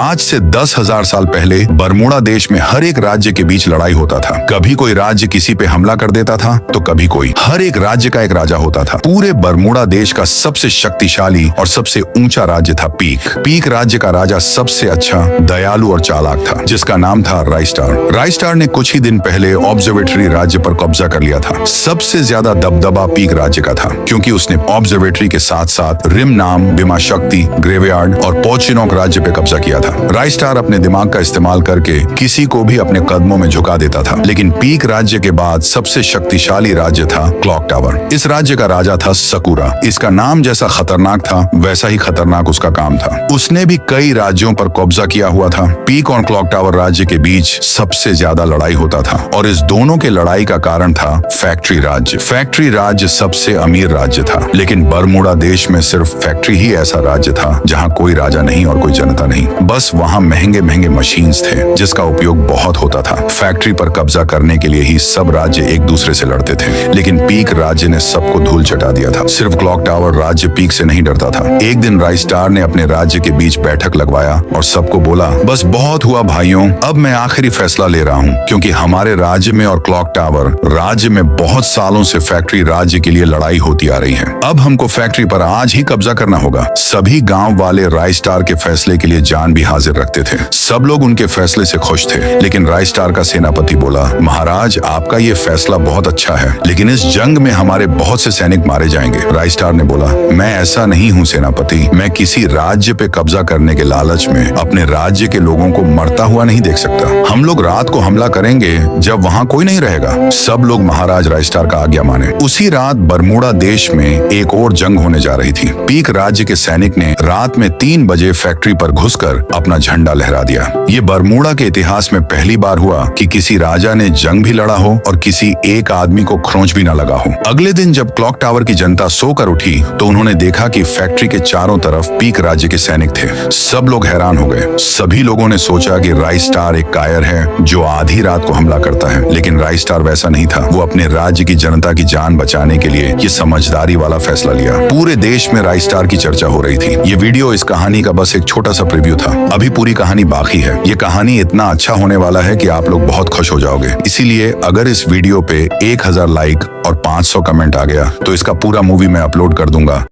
आज से 10,000 साल पहले बरमूडा देश में हर एक राज्य के बीच लड़ाई होता था। कभी कोई राज्य किसी पे हमला कर देता था तो कभी कोई। हर एक राज्य का एक राजा होता था। पूरे बरमूडा देश का सबसे शक्तिशाली और सबसे ऊंचा राज्य था पीक। पीक राज्य का राजा सबसे अच्छा, दयालु और चालाक था, जिसका नाम था राइस्टार। राइस्टार ने कुछ ही दिन पहले ऑब्जर्वेटरी राज्य पर कब्जा कर लिया था। सबसे ज्यादा दबदबा पीक राज्य का था, क्योंकि उसने ऑब्जर्वेटरी के साथ साथ रिम नाम, बिमा शक्ति, ग्रेवयार्ड और पोचिनोक राज्य पे कब्जा किया था। राइस्टार अपने दिमाग का इस्तेमाल करके किसी को भी अपने कदमों में झुका देता था। लेकिन पीक राज्य के बाद सबसे शक्तिशाली राज्य था क्लॉक टावर। इस राज्य का राजा था सकूरा। इसका नाम जैसा खतरनाक था वैसा ही खतरनाक उसका काम था। उसने भी कई राज्यों पर कब्जा किया हुआ था। पीक और क्लॉक टावर राज्य के बीच सबसे ज्यादा लड़ाई होता था और इस दोनों के लड़ाई का कारण था फैक्ट्री राज्य। फैक्ट्री राज्य सबसे अमीर राज्य था, लेकिन बरमूडा देश में सिर्फ फैक्ट्री ही ऐसा राज्य था जहाँ कोई राजा नहीं और कोई जनता नहीं। बस वहाँ महंगे महंगे मशीन्स थे जिसका उपयोग बहुत होता था। फैक्ट्री पर कब्जा करने के लिए ही सब राज्य एक दूसरे से लड़ते थे, लेकिन पीक राज्य ने सबको धूल चटा दिया था। सिर्फ क्लॉक टावर राज्य पीक से नहीं डरता था। एक दिन राइस्टार ने अपने राज्य के बीच बैठक लगवाया और सबको बोला, बस बहुत हुआ भाइयों, अब मैं आखिरी फैसला ले रहा हूँ, क्योंकि हमारे राज्य में और क्लॉक टावर राज्य में बहुत सालों से फैक्ट्री राज्य के लिए लड़ाई होती आ रही है। अब हमको फैक्ट्री पर आज ही कब्जा करना होगा। सभी गांव वाले राइस्टार के फैसले के लिए जान भी हाजिर रखते थे। सब लोग उनके फैसले से खुश थे, लेकिन राइस्टार का सेनापति बोला, महाराज आपका ये फैसला बहुत अच्छा है, लेकिन इस जंग में हमारे बहुत से सैनिक मारे जाएंगे। राइस्टार ने बोला, मैं ऐसा नहीं हूँ सेनापति, मैं किसी राज्य पे कब्जा करने के लालच में अपने राज्य के लोगों को मरता हुआ नहीं देख सकता। हम लोग रात को हमला करेंगे जब वहाँ कोई नहीं रहेगा। सब लोग महाराज राइस्टार का आज्ञा माने। उसी रात बरमूडा देश में एक और जंग होने जा रही थी। पीक राज्य के सैनिक ने रात में 3 बजे फैक्ट्री पर घुसकर अपना झंडा लहरा दिया। ये बरमूडा के इतिहास में पहली बार हुआ कि किसी राजा ने जंग भी लड़ा हो और किसी एक आदमी को खरोंच भी न लगा हो। अगले दिन जब क्लॉक टावर की जनता सोकर उठी तो उन्होंने देखा कि फैक्ट्री के चारों तरफ पीक राज्य के सैनिक थे। सब लोग हैरान हो गए। सभी लोगों ने सोचा कि राइस्टार एक कायर है जो आधी रात को हमला करता है, लेकिन राइस्टार वैसा नहीं था। वो अपने राज्य की जनता की जान बचाने के लिए ये समझदारी वाला फैसला लिया। पूरे देश में राइस्टार की चर्चा हो रही थी। ये वीडियो इस कहानी का बस एक छोटा सा प्रीव्यू था। अभी पूरी कहानी बाकी है। ये कहानी इतना अच्छा होने वाला है कि आप लोग बहुत खुश हो जाओगे। इसीलिए अगर इस वीडियो पे 1000 लाइक और 500 कमेंट आ गया तो इसका पूरा मूवी मैं अपलोड कर दूंगा।